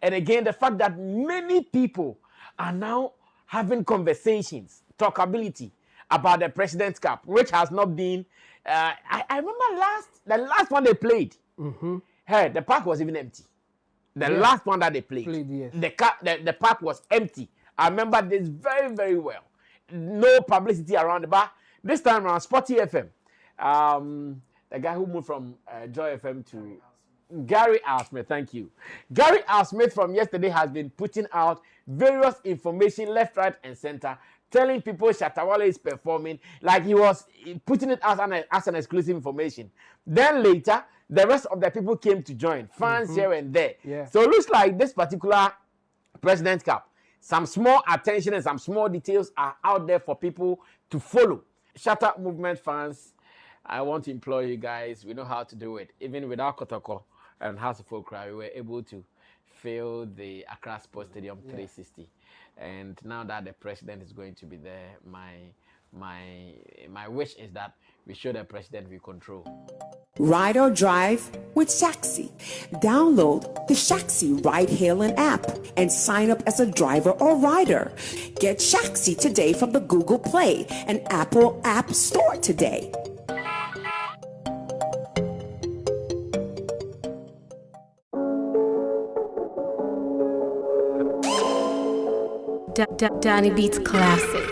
And again, the fact that many people are now having conversations, talkability about the President's Cup, which has not been. I remember the last one they played. Hey, the park was even empty. The last one that they played, yes. the park was empty. I remember this very, very well. No publicity around the bar. This time around, Sporty FM, the guy who moved from Joy FM to Gary R. Smith, thank you. Gary R. Smith from yesterday has been putting out various information left, right, and center, telling people Shatawali is performing, like he was putting it as an exclusive information. Then later, the rest of the people came to join, fans here and there. Yeah. So it looks like this particular President's Cup, some small attention and some small details are out there for people to follow. Shatta movement fans, I want to implore you guys, we know how to do it. Even without Kotoko and House of Folk, we were able to fill the Accra Sports Stadium 360. And now that the president is going to be there, my wish is that we show the president we control. Ride or drive with Shaxi. Download the Shaxi ride-hailing app and sign up as a driver or rider. Get Shaxi today from the Google Play and Apple App Store today. Danny Beats Classic.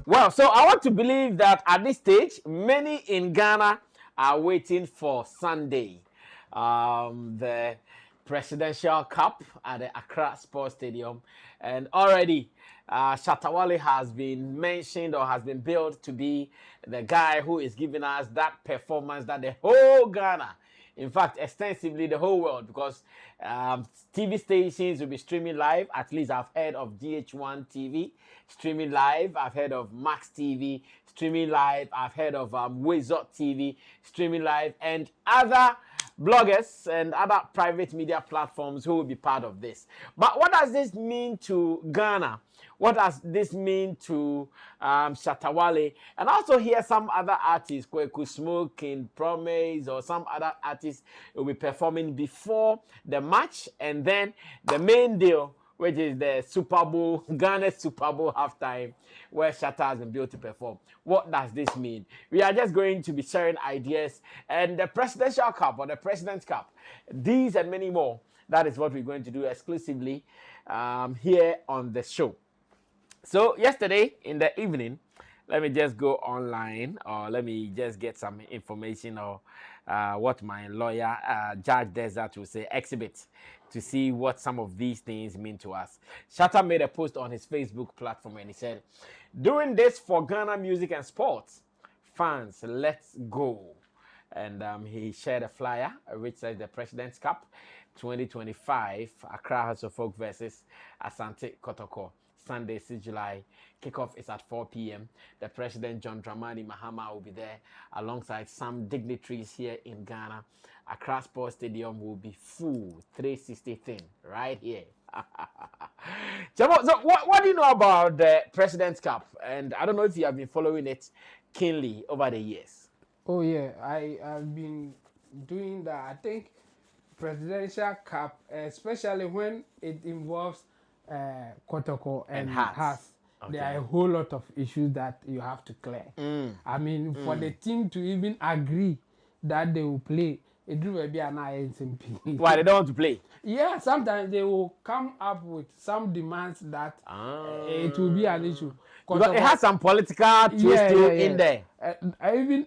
Well, so I want to believe that at this stage, many in Ghana are waiting for Sunday, the Presidential Cup at the Accra Sports Stadium. And already, Shatawali has been mentioned or has been billed to be the guy who is giving us that performance that the whole Ghana, in fact, extensively the whole world, because TV stations will be streaming live. At least I've heard of GH1 TV streaming live. I've heard of Max TV streaming live. I've heard of Wizard TV streaming live, and other bloggers and other private media platforms who will be part of this. But what does this mean to Ghana? What does this mean to Shatawali? And also hear some other artists, Kweku Smoke, King Promise, or some other artists will be performing before the match, and then the main deal, which is the Super Bowl, Ghana's Super Bowl halftime, where Shatta has been built to perform. What does this mean? We are just going to be sharing ideas, and the Presidential Cup or the President's Cup, these and many more, that is what we're going to do exclusively here on the show. So yesterday in the evening, let me just go online, or let me just get some information, or what my lawyer, Judge Desert, will say, exhibit, to see what some of these things mean to us. Shatta made a post on his Facebook platform and he said, "Doing this for Ghana music and sports. Fans, let's go." And he shared a flyer which says the President's Cup 2025, Accra House of Folk versus Asante Kotoko. Sunday, 6 July. Kickoff is at 4 p.m. The President, John Dramani Mahama, will be there alongside some dignitaries here in Ghana. Accra Sports Stadium will be full, 360 thing, right here. So what do you know about the President's Cup? And I don't know if you have been following it keenly over the years. Oh, yeah. I've been doing that. I think Presidential Cup, especially when it involves Kotoko and Has. Okay. There are a whole lot of issues that you have to clear. I mean, for the team to even agree that they will play, it will be an INCP. Why, they don't want to play? Yeah, sometimes they will come up with some demands that it will be an issue. Because it has some political twist in there.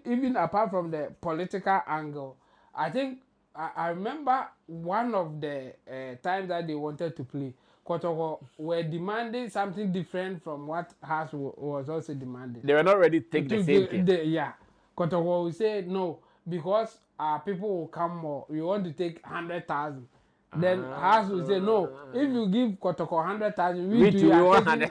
Even apart from the political angle, I think I remember one of the times that they wanted to play, Kotoko were demanding something different from what Has was also demanding. They were not ready to take the same thing. Yeah. Kotoko will say no, because people will come more. We want to take 100,000. Then Has will say no. If you give Kotoko 100,000, we do 100.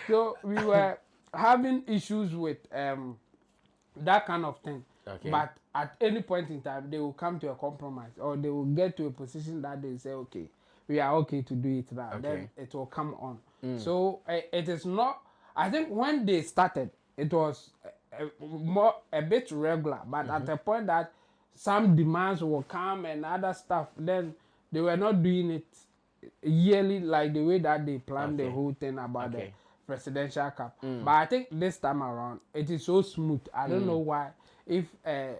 So we were having issues with that kind of thing. Okay. But at any point in time, they will come to a compromise, or they will get to a position that they say, okay, we are okay to do it now. Okay. Then it will come on. So it is not, I think when they started, it was a bit regular, but at the point that some demands will come and other stuff, then they were not doing it yearly like the way that they planned the whole thing about the presidential cup. But I think this time around it is so smooth. I don't know why, if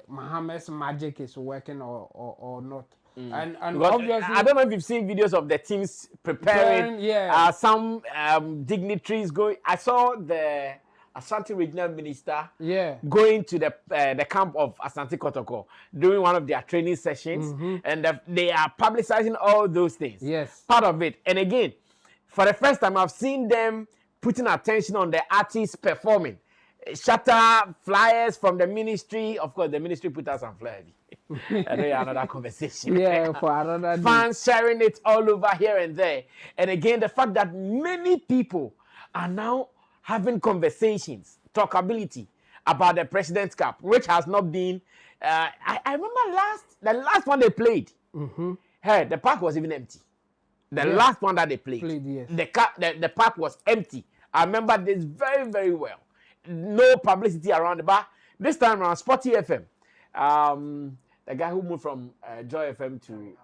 Mohammed's magic is working or not. And obviously, I don't know if you've seen videos of the teams preparing. Some dignitaries going. I saw the Ashanti regional minister going to the camp of Asante Kotoko during one of their training sessions, and they are publicizing all those things. Yes, part of it. And again, for the first time, I've seen them putting attention on the artists performing. Shatta, flyers from the ministry. Of course, the ministry put out some flyers. Another conversation. For another fans sharing it all over here and there. And again, the fact that many people are now having conversations, talkability about the President's Cup, which has not been. I remember the last one they played. Hey, the park was even empty. The last one that they played, the park was empty. I remember this very, very well. No publicity around it. But this time around, Sporty FM, the guy who moved from Joy FM to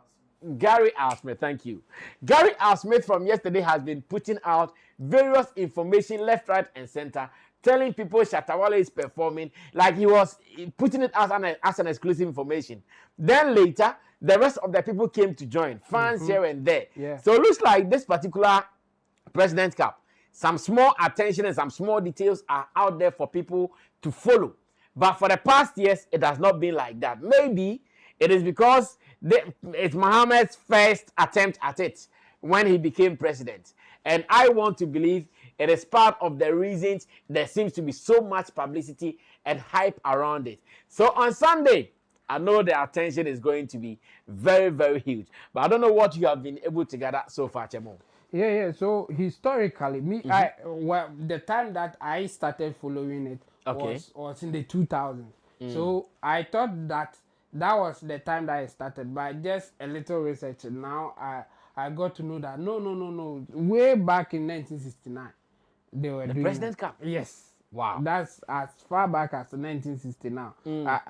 Gary Al Smith, thank you. Gary Al Smith from yesterday has been putting out various information left, right, and center, telling people Shatawali is performing, like he was putting it as an exclusive information. Then later, the rest of the people came to join, fans here and there. So it looks like this particular President's Cup, some small attention and some small details are out there for people to follow. But for the past years, it has not been like that. Maybe it is because it's Mohammed's first attempt at it when he became president. And I want to believe it is part of the reasons there seems to be so much publicity and hype around it. So on Sunday, I know the attention is going to be very, very huge. But I don't know what you have been able to gather so far, Chemo. So historically, the time that I started following it was in the 2000s. So I thought that was the time that I started. But just a little research now, I got to know that no. Way back in 1969, they were doing the President's Cup. Yes. Wow. That's as far back as 1960 now.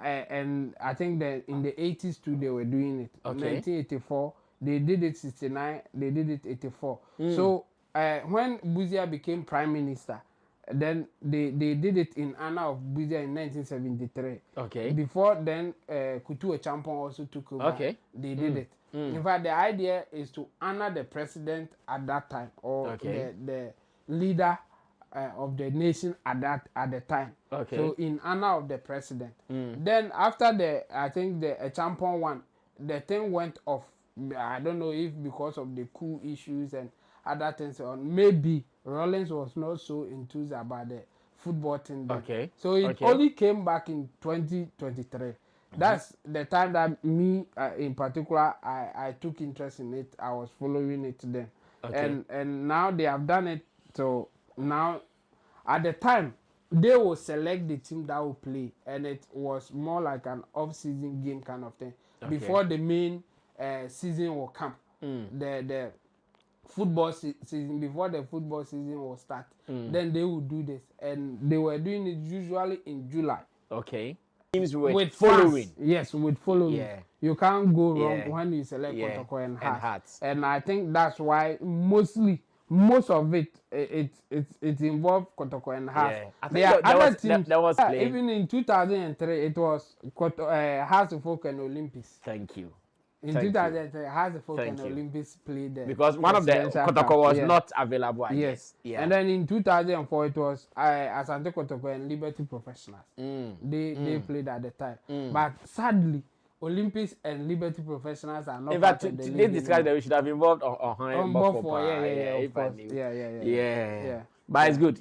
And I think that in the 80s too, they were doing it. 1984, they did it 69, they did it 84. So when Buzia became prime minister, then they did it in honor of Buzia in 1973. Before then, Kutu Champon also took over. They did it. In fact, the idea is to honor the president at that time, or the leader of the nation at the time. So in honor of the president. Then after the Champon one, the thing went off. I don't know if because of the coup issues and other things, or maybe Rollins was not so enthused about the football thing. So it only came back in 2023. That's the time that me in particular, I took interest in it. I was following it then. And now they have done it. So now at the time they will select the team that will play, and it was more like an off-season game kind of thing before the main season will come. The football season, before the football season will start, then they will do this, and they were doing it usually in July. Teams with following. Yes, with following. You can't go wrong when you select Kotoko and Hearts. And I think that's why most of it involved Kotoko and Hearts. There was even in 2003, it was Hearts Folk and Olympics. Thank you. In 2003, Hearts Folk and Olympics played there. Because one of the Kotoko was not available. Yes. And then in 2004, it was Asante Kotoko and Liberty Professionals. They played at the time. But sadly, Olympics and Liberty Professionals are not. In fact, today's discussion we should have involved on both. But it's good.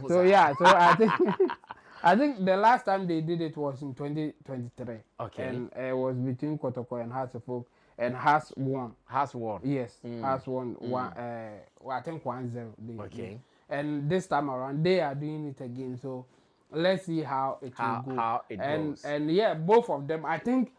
So I think the last time they did it was in 2023. And it was between Kotoko and Hearts of Folk, and Hearts won. Yes, Hearts won. I think 1-0. And this time around, they are doing it again. So let's see how it will go. How it goes. And both of them, I think.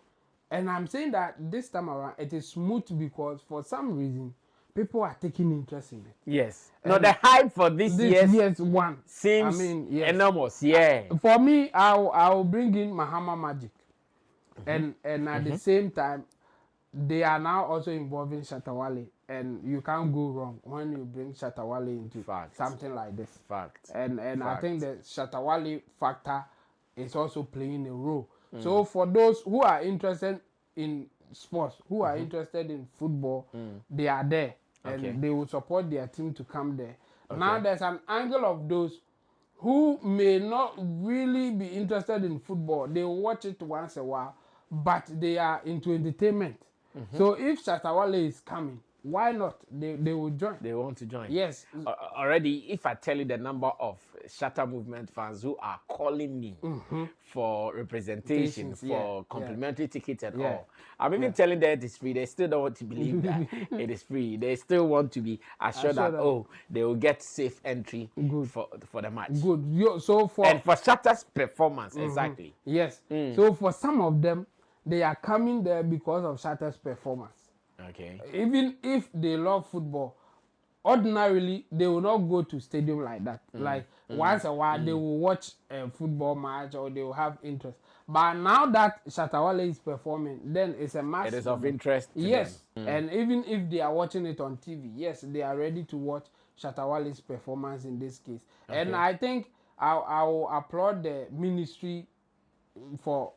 And I'm saying that this time around, it is smooth because for some reason, people are taking interest in it. Yes. No, the hype for this year's one seems enormous. For me, I'll bring in Mahama Magic. and at the same time, they are now also involving Shatawali, and you can't go wrong when you bring Shatawali into something like this. And I think the Shatawali factor is also playing a role. So for those who are interested in sports, who are interested in football, they are there, and they will support their team to come there. Now there's an angle of those who may not really be interested in football. They watch it once a while, but they are into entertainment. So if Shatawale is coming, why not? They will join. They want to join. Yes. Already, if I tell you the number of Shatta movement fans who are calling me for representation, for complimentary tickets and all, I'm even telling them it is free. They still don't want to believe that it is free. They still want to be assured that they will get safe entry for the match. Good. So for Shatta's performance, exactly. Yes. So for some of them, they are coming there because of Shatta's performance. Okay. Even if they love football, ordinarily they will not go to stadium like that. Like once a while they will watch a football match or they will have interest. But now that Shatawale is performing, then it's a match. It is of interest to yes. them. And even if they are watching it on TV, yes, they are ready to watch Shatawale's performance in this case. And I think I will applaud the ministry for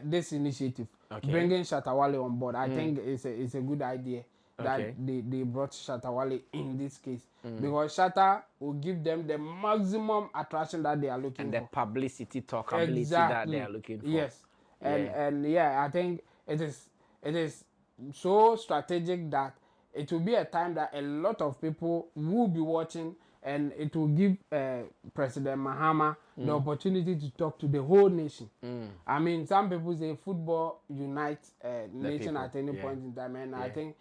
this initiative, bringing Shatawale on board. I think it's a good idea that they brought Shatawale in this case, because Shatta will give them the maximum attraction that they are looking for. And the publicity, talkability that they are looking for. Yes. And I think it is so strategic that it will be a time that a lot of people will be watching, and it will give President Mahama the opportunity to talk to the whole nation. I mean, some people say football unites nation at any point in time, and I think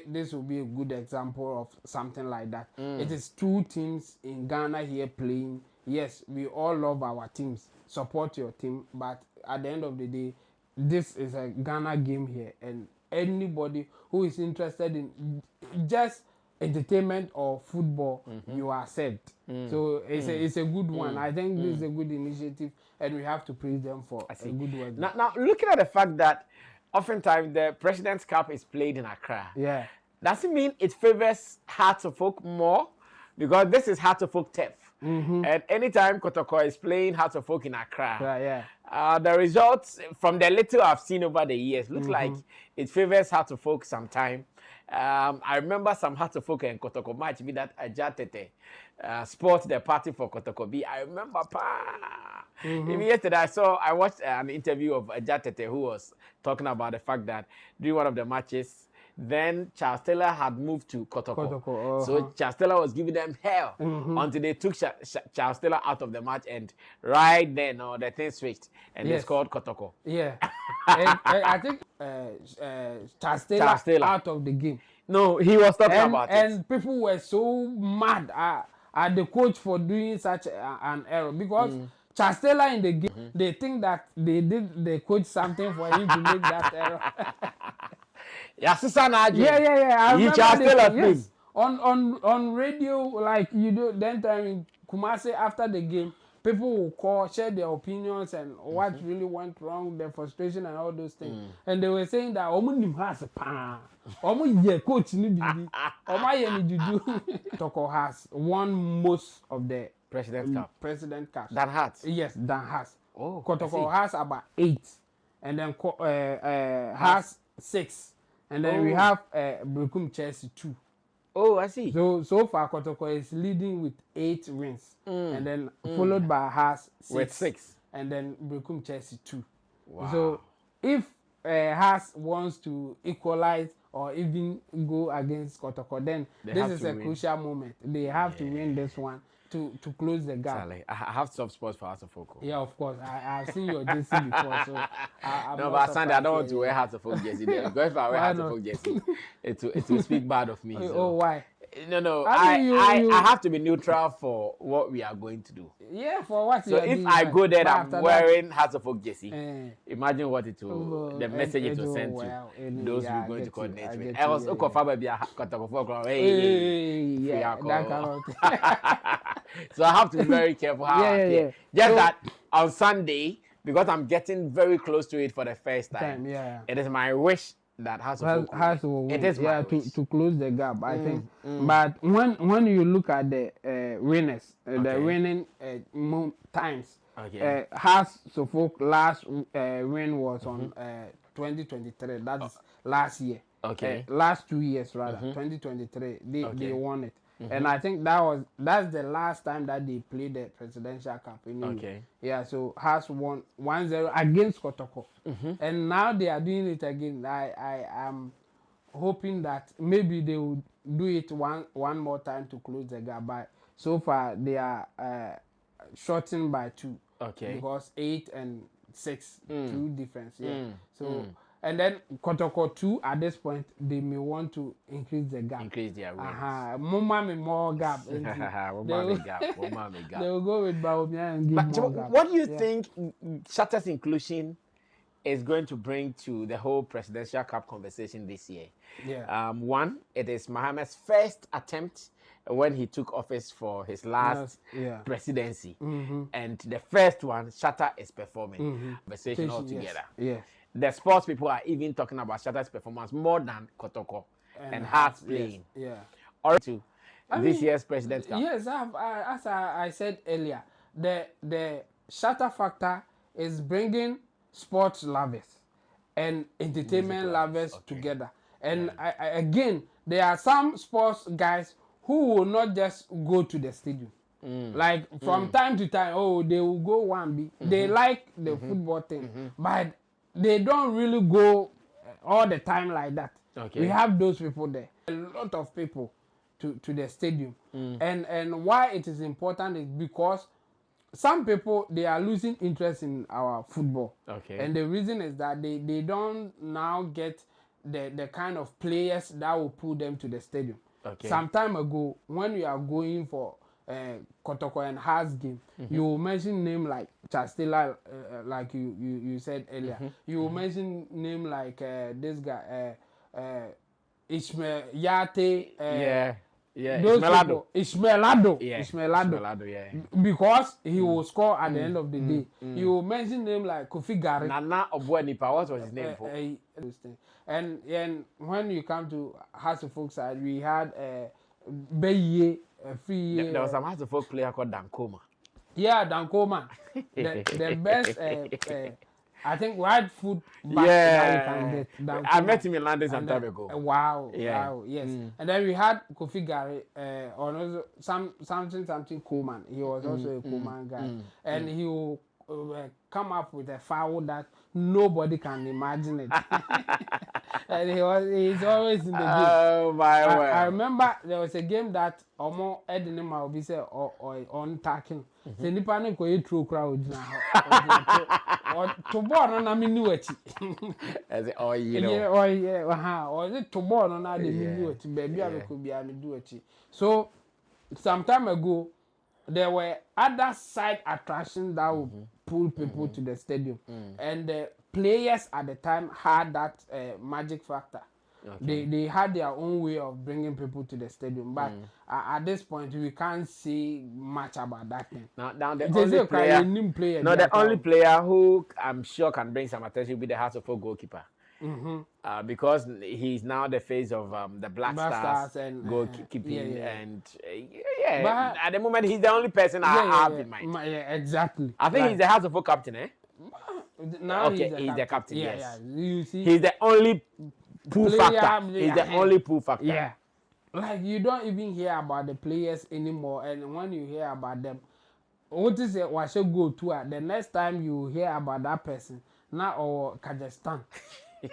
this will be a good example of something like that. It is two teams in Ghana here playing. Yes, we all love our teams. Support your team, but at the end of the day, this is a Ghana game here, and anybody who is interested in just entertainment or football, you are set. So it's a good one. I think this is a good initiative, and we have to praise them for a good work. Now, looking at the fact that oftentimes the President's Cup is played in Accra, does it mean it favors Hearts of Oak more? Because this is Hearts of Oak turf. And anytime Kotoko is playing Hearts of Oak in Accra, the results from the little I've seen over the years look like it favors Hearts of Oak sometime. I remember some Hearts of Oak and Kotoko match be that Ajatete sport the party for Kotoko B. I remember even yesterday I watched an interview of Ajatete who was talking about the fact that during one of the matches, then Charles Taylor had moved to Kotoko. So Charles Taylor was giving them hell until they took Charles Taylor out of the match, and right then the thing switched and they scored Kotoko. And I think Charles Taylor out of the game. No, he was talking about it. And people were so mad at the coach for doing such an error, because Charles Taylor in the game, they think that they did the coach something for him to make that error. I Charles Taylor, yes. On radio, like you do, then time in Kumasi after the game, people will call, share their opinions and what really went wrong, their frustration and all those things. And they were saying that Toko has won most of the President Cup. That has? Yes, that has. Kotoko has about 8, and then has 6. And then we have Brekum Chelsea 2. Oh, I see. So far, Kotoko is leading with 8 wins, and then followed by Haas 6. With 6. And then Brekum Chelsea 2. Wow. So if Haas wants to equalize or even go against Kotoko, then this is a crucial moment. They have to win this one to close the gap. Charlie, I have soft spots for Hearts of Oak. Yeah, of course. I've seen your jersey before, so no, but Sunday I don't want to wear Hearts of Oak jersey there. Because if I wear Hearts of Oak jersey, it will speak bad of me. Oh, why? No. I have to be neutral for what we are going to do. Yeah, for what? So if I go there, I'm wearing Hearts of Oak jersey. Imagine what it will, the message it will send to those we're going to coordinate with. I was so I have to be very careful how I play. Just that on Sunday, because I'm getting very close to it for the first time. Yeah. It is my wish that has to win. It is my wish. to close the gap, I think. But when you look at the winners, the winning times, Has Suffolk last win was on 2023. That's last year. Last 2 years rather. 2023. They won it. And I think that's the last time that they played the Presidential Cup anyway. Yeah, so Has won 1-0 against Kotoko. And now they are doing it again. I am hoping that maybe they will do it one more time to close the gap. But so far they are shortened by 2. Because 8 and 6 2 difference. Yeah. So and then Kotoko 2 at this point they may want to increase the gap. Increase their wins. More gap. They will go with Baumia and give more gap. What do you think Shatta's inclusion is going to bring to the whole Presidential Cup conversation this year? One, it is Mohammed's first attempt when he took office for his last presidency. And the first one, Shatta is performing. Conversation altogether. The sports people are even talking about Shatta's performance more than Kotoko and Hearts playing. Or to this year's President's Cup. Yes, as I said earlier, the Shatta factor is bringing sports lovers and entertainment lovers together. And again, there are some sports guys who will not just go to the stadium. Like from time to time, they will go one B. They like the football thing, but they don't really go all the time like that. We have those people there. A lot of people to the stadium. And why it is important is because some people, they are losing interest in our football. And the reason is that they don't now get the kind of players that will pull them to the stadium. Some time ago, when we are going for Kotoko and Hearts game, you will mention name like Chastela, like you said earlier. You will mention name like this guy, Ishmael Yate. Ishmaelado. Because he will score at the end of the day. You will mention name like Kofi Gari. Nana Obuenipa, what was his name for? And when you come to House of Folk side, we had Beye. There was some House of Folk player called Dankoma. Yeah, Dankoma. the best, I think, right foot back that you can get. Dankoma. I met him in London some time ago. Wow, yes. And then we had Kofi Gari, or also something Coleman. He was also a Coleman guy. And he will come up with a foul that nobody can imagine it. And he's always in the game. Oh my word. I remember there was a game that Omo Edinema will be say on tackling. The nipa ne ko yetro crowd na or to ball no na me ni wachi. As it all you know. Or is it to ball no na de me ni wachi baby I could be am do wachi. So some time ago there were other side attractions that would pull people to the stadium. And the players at the time had that magic factor. They had their own way of bringing people to the stadium. But at this point, we can't say much about that thing. Now the only player who I'm sure can bring some attention will be the House of Folk goalkeeper. Because he's now the face of the Black Stars and goalkeeping. And but at the moment, he's the only person I have in mind. Exactly. I think he's the House of Folk captain, eh? Now he's the captain. Yes. You see, he's the only pull factor. He's the only pull factor. Yeah. Like you don't even hear about the players anymore, and when you hear about them, what is it? What should go to? The next time you hear about that person, now or Kazakhstan.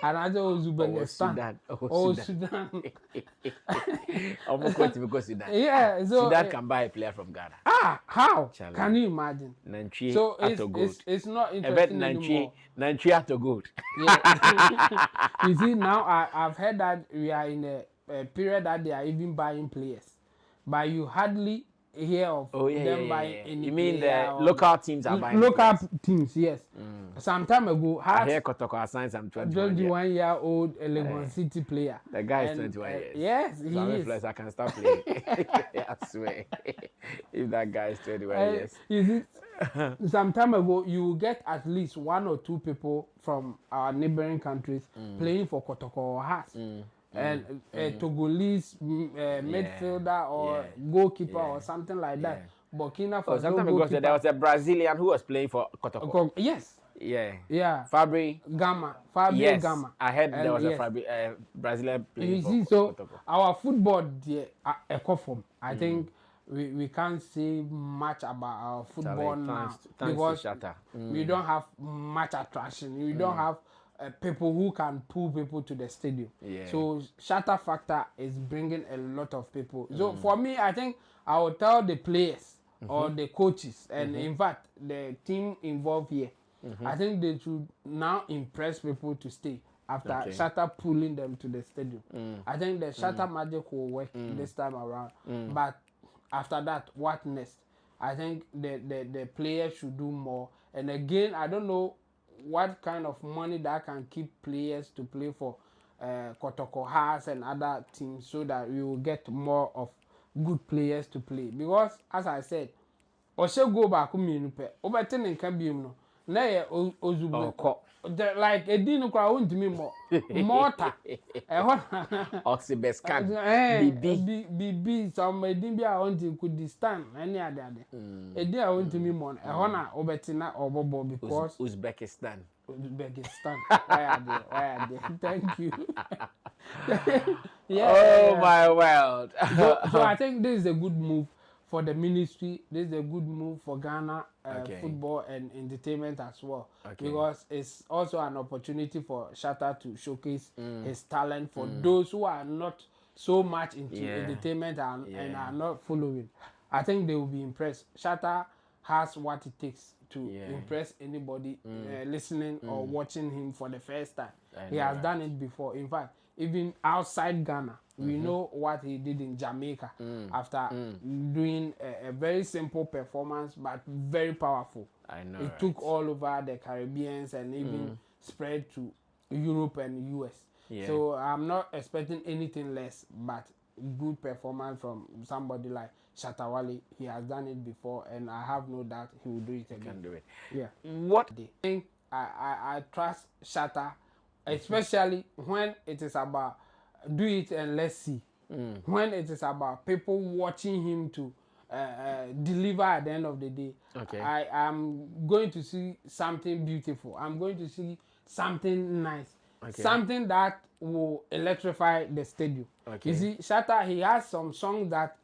Another Uzbekistan. Sudan. Sudan. Yeah, so Sudan can buy a player from Ghana. How? Can you imagine? So it's not interesting anymore. Nanchi to good. You see, now I've heard that we are in a period that they are even buying players, but you hardly hear of them buying any. You mean the local teams are buying? Local teams, yes. Some time ago, I hear Kotoko assigned some 21-year-old Legon City player. The guy is 21 years. Yes, he is. Plus I can start playing. I swear. If that guy is 21 years. You see, some time ago, you get at least 1 or 2 people from our neighboring countries playing for Kotoko or Haas. And a Togolese midfielder or goalkeeper or something like that. Burkina Faso Sometime ago goalkeeper. there was a Brazilian who was playing for Kotoko. Yes. Yeah. Yeah. Fabio Fabio yes. Gama. I heard there was yes. a Brazilian playing You for see, so Kotoko. our football, a form. I think we can't say much about our football now because we don't have much attraction. We don't have people who can pull people to the stadium. Yeah. So Shatta factor is bringing a lot of people. So for me, I think I will tell the players or the coaches and in fact the team involved here. I think they should now impress people to stay after Shatta pulling them to the stadium. I think the Shatta magic will work this time around. But after that, what next? I think the players should do more. And again, I don't know what kind of money that can keep players to play for Kotoko Haas and other teams so that we will get more of good players to play. Because, as I said, Oshe go back Oberton and Kabium no. Na Ozubu. Like a dino crowd to me more. Mortar. Oxybescan. BB some Dimbia on to could stand any other. A dear I want to me more. A honor Obertina or Bobo because Uzbekistan. Why are they? Thank you. Oh my world. So I think this is a good move for the ministry. This is a good move for Ghana football and entertainment as well. Because it's also an opportunity for Shatta to showcase his talent for those who are not so much into entertainment and are not following. I think they will be impressed. Shatta has what it takes to impress anybody listening or watching him for the first time. He has done it before. In fact, even outside Ghana, we know what he did in Jamaica after doing a very simple performance but very powerful. I know. It took all over the Caribbeans and even spread to Europe and US. So I'm not expecting anything less but good performance from somebody like Shatawali. He has done it before and I have no doubt he will do it again. He can do it. Yeah. What I think I trust Shatta, especially when it is about do it and let's see. When it is about people watching him to deliver at the end of the day, I am going to see something beautiful. I'm going to see something nice. Something that will electrify the stadium. You see, Shatta, he has some songs that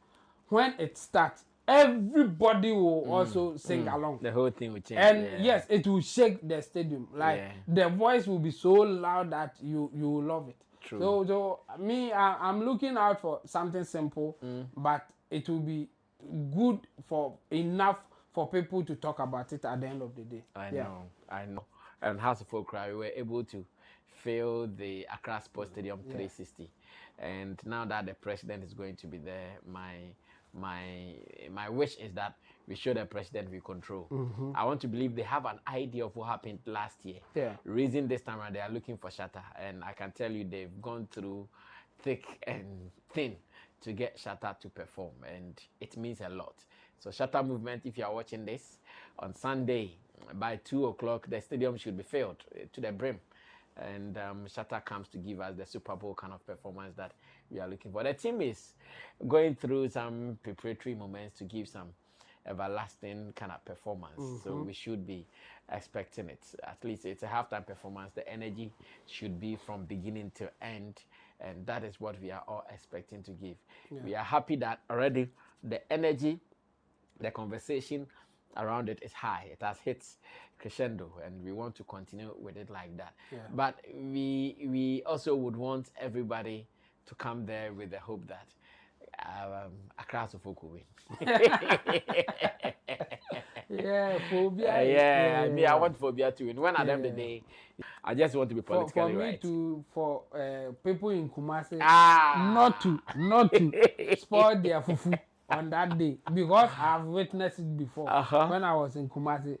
when it starts, everybody will also sing along. The whole thing will change. And yes, it will shake the stadium. Like the voice will be so loud that you will love it. True. So me, I'm looking out for something simple, but it will be good for enough for people to talk about it at the end of the day. I know. And House of Folk Cry, we were able to fill the Accra Sports Stadium 360. And now that the president is going to be there, my wish is that we show the president we control. I want to believe they have an idea of what happened last year. Reason this time around they are looking for Shatta, and I can tell you they've gone through thick and thin to get Shatta to perform, and it means a lot. So Shatta movement, if you are watching this on Sunday by 2 o'clock, the stadium should be filled to the brim. And Shatta comes to give us the Super Bowl kind of performance that we are looking for. The team is going through some preparatory moments to give some everlasting kind of performance. So we should be expecting it. At least it's a halftime performance. The energy should be from beginning to end. And that is what we are all expecting to give. We are happy that already the energy, the conversation around it is high. It has hit crescendo and we want to continue with it like that. But we also would want everybody to come there with the hope that Accra Folk will win. Phobia. Me, I want Phobia to win. When at the end of the day, I just want to be politically right. For people in Kumasi not to spoil their fufu on that day, because I've witnessed it before when I was in Kumasi.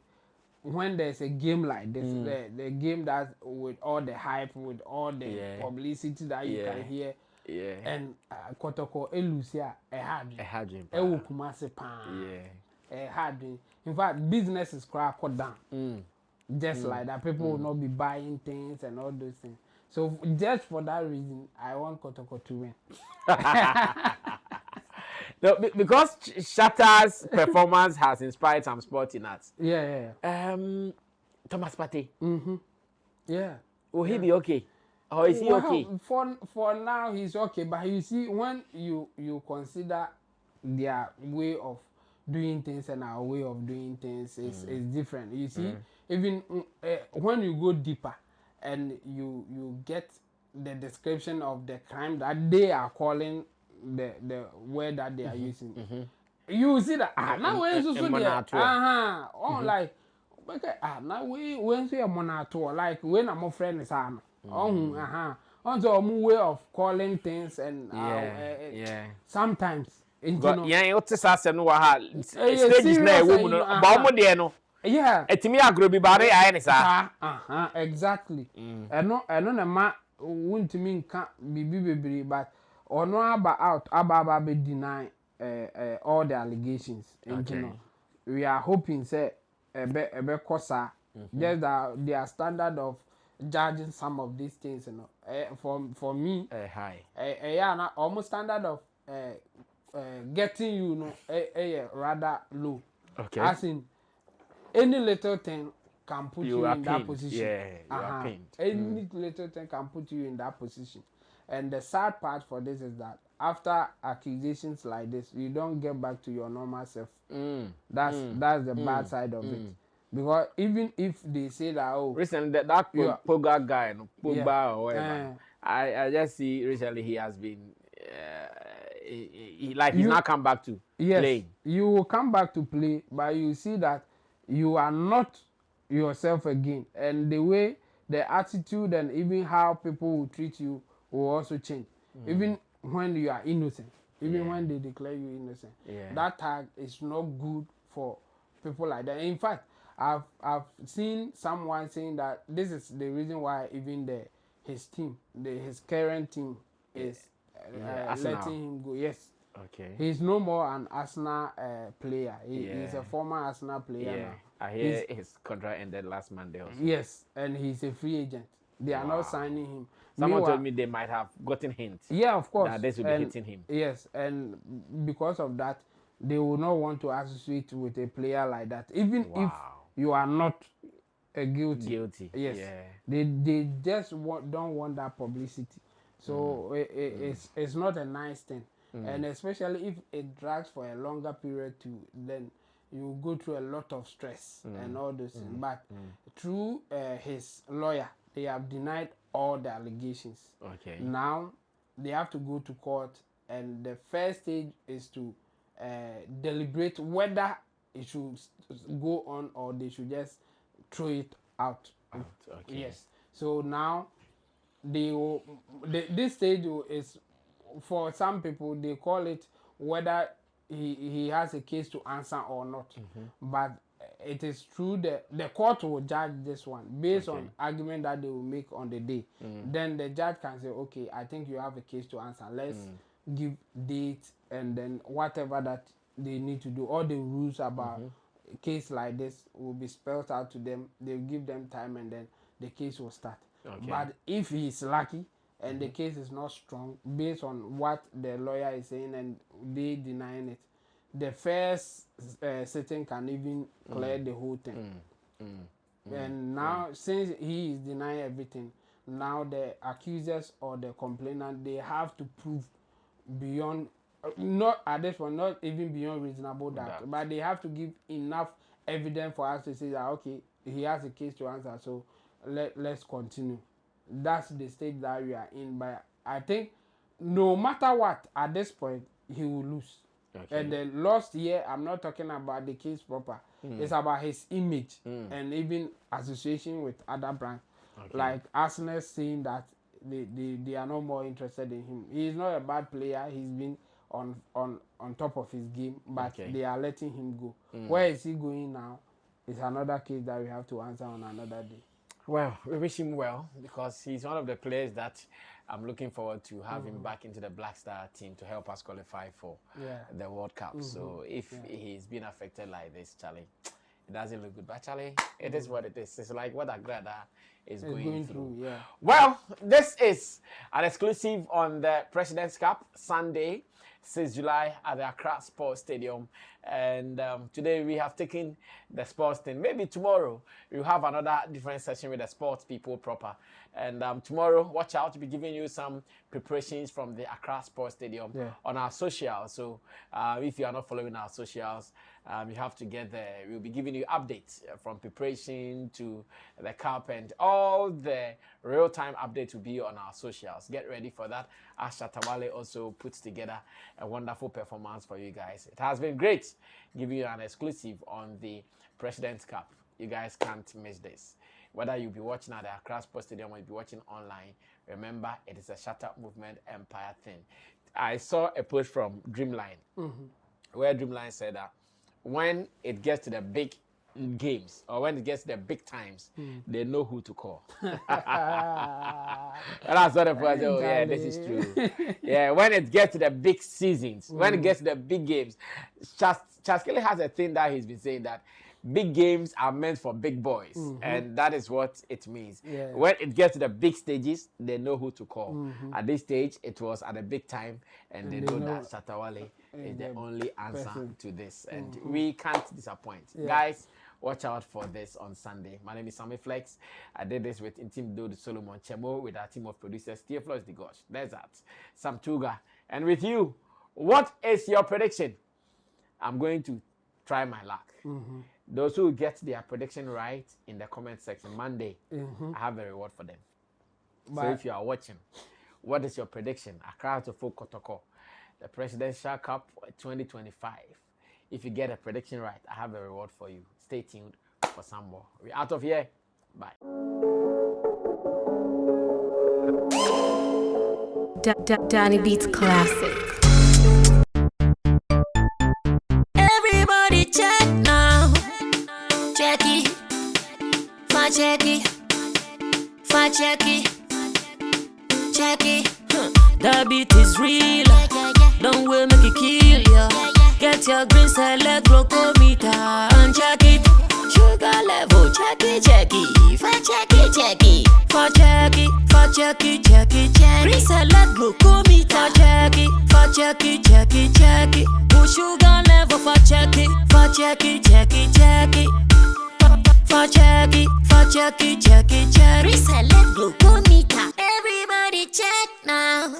When there's a game like this, the game that with all the hype, with all the publicity that you can hear, and Kotoko Elusia, a Kumasi pan. hard. In fact, business is cracked down. Just like that, people will not be buying things and all those things. So just for that reason, I want Kotoko to win. No, because Shatta's performance has inspired some sporting arts. Yeah. Thomas Partey. Yeah. Will he be okay? Or is he okay? For now, he's okay. But you see, when you consider their way of doing things and our way of doing things is different. You see, even when you go deeper and you get the description of the crime that they are calling the word that they are using, you see that now when you so like now when say monato like when I'm friend is also way of calling things and sometimes yeah, what is that? No, stages na ewo no, ba omo de no. Yeah. Etimi agro bi bare aye ni sa. Exactly. Eno na ma wuntimi nka bibi bebere but ono aba be deny all the allegations. Okay. We are hoping say ebe kosa just that their standard of judging some of these things, you know. For me, high. Yeah, na almost standard of getting you know rather low. Okay. As in any little thing can put you in that position. Yeah, you are pained. Any little thing can put you in that position. And the sad part for this is that after accusations like this, you don't get back to your normal self. That's the bad side of it. Because even if they say that recently that Poga guy, no Pogba or whatever, I just see recently he has been he's not come back to playing. You will come back to play, but you see that you are not yourself again, and the way, the attitude, and even how people will treat you will also change. Even when you are innocent, even when they declare you innocent, that tag is not good for people like that. In fact, I've seen someone saying that this is the reason why even his current team is letting him go. Yes. Okay. He's no more an Arsenal player. He's a former Arsenal player now. I hear his contract ended last Monday also. Yes, and he's a free agent. They are not signing him. Someone told me they might have gotten hints. Yeah, of course. That this will be hitting him. Yes, and because of that, they will not want to associate with a player like that. Even if you are not guilty. Yes. Yeah. They just don't want that publicity. So it's not a nice thing. And especially if it drags for a longer period too, then you go through a lot of stress and all those things. But through his lawyer, they have denied all the allegations. Okay. Now they have to go to court, and the first stage is to deliberate whether it should go on or they should just throw it out. Okay. Yes. So now this stage is, for some people, they call it whether he has a case to answer or not. But it is true that the court will judge this one based on argument that they will make on the day. Then the judge can say, okay, I think you have a case to answer. Let's give date, and then whatever that they need to do, all the rules about a case like this will be spelled out to them. They'll give them time, and then the case will start. But if he is lucky and the case is not strong based on what the lawyer is saying and they denying it, the first sitting can even clear the whole thing. And now, since he is denying everything, now the accusers or the complainant, they have to prove beyond, not at this point, not even beyond reasonable doubt, but they have to give enough evidence for us to say that, okay, he has a case to answer, so let's continue. That's the stage that we are in. But I think no matter what, at this point, he will lose. And the lost year, I'm not talking about the case proper. It's about his image and even association with other brands. Like Arsenal saying that they are no more interested in him. He is not a bad player. He's been on top of his game, but they are letting him go. Where is he going now? It's another case that we have to answer on another day. Well, we wish him well, because he's one of the players that I'm looking forward to having him back into the Black Star team to help us qualify for the World Cup. So if he's been affected like this, Charlie, it doesn't look good. But Charlie, it is what it is. It's like what Agrada is going through. Yeah. Well, this is an exclusive on the President's Cup Sunday, 6 July at the Accra Sports Stadium. And today we have taken the sports thing. Maybe tomorrow we'll have another different session with the sports people proper. And tomorrow, watch out, to be giving you some preparations from the Accra Sports Stadium on our socials. So if you are not following our socials, you have to get there. We'll be giving you updates from preparation to the cup, and all the real-time updates will be on our socials. Get ready for that, as Shatawali also puts together a wonderful performance for you guys. It has been great giving you an exclusive on the President's Cup. You guys can't miss this. Whether you'll be watching at the Accra Sports Stadium or you'll be watching online, remember, it is a Shatta Movement Empire thing. I saw a post from Dreamline, where Dreamline said that when it gets to the big games or when it gets to the big times, they know who to call. And that's what the person said, oh yeah, this is true. Yeah, when it gets to the big seasons, when it gets to the big games, Chaskele has a thing that he's been saying, that big games are meant for big boys, and that is what it means. Yeah. When it gets to the big stages, they know who to call. At this stage, it was at a big time, and they know that Shatawali is the only answer to this, and we can't disappoint. Guys, watch out for this on Sunday. My name is Sammy Flex. I did this with Intim Dode Solomon Chemo, with our team of producers, Theophilus the Gosh, Desert, Sam Tuga, and with you. What is your prediction? I'm going to try my luck. Those who get their prediction right in the comment section Monday, I have a reward for them. So if you are watching, what is your prediction? Accra to Folk Kotoko, the Presidential Cup 2025. If you get a prediction right, I have a reward for you. Stay tuned for some more. We're out of here. Bye. Danny Beats Classic. Everybody check now. Check it. Fa check it. Fa check it. Check it. The beat is real. Don't wait, make it kill ya. Get your green select glucometer and check it. Sugar level, check it, check it. Fa check it, check it. Fa check it, fa check it, check it, check it. Green select glucometer, check it. Fa check it, check it, check it. Put sugar level, fa check it, fa check it, check it, check it. Fa check it, fa check it, check it, check it. Green select glucometer. Everybody check now.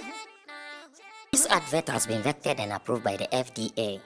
This advert has been vetted and approved by the FDA.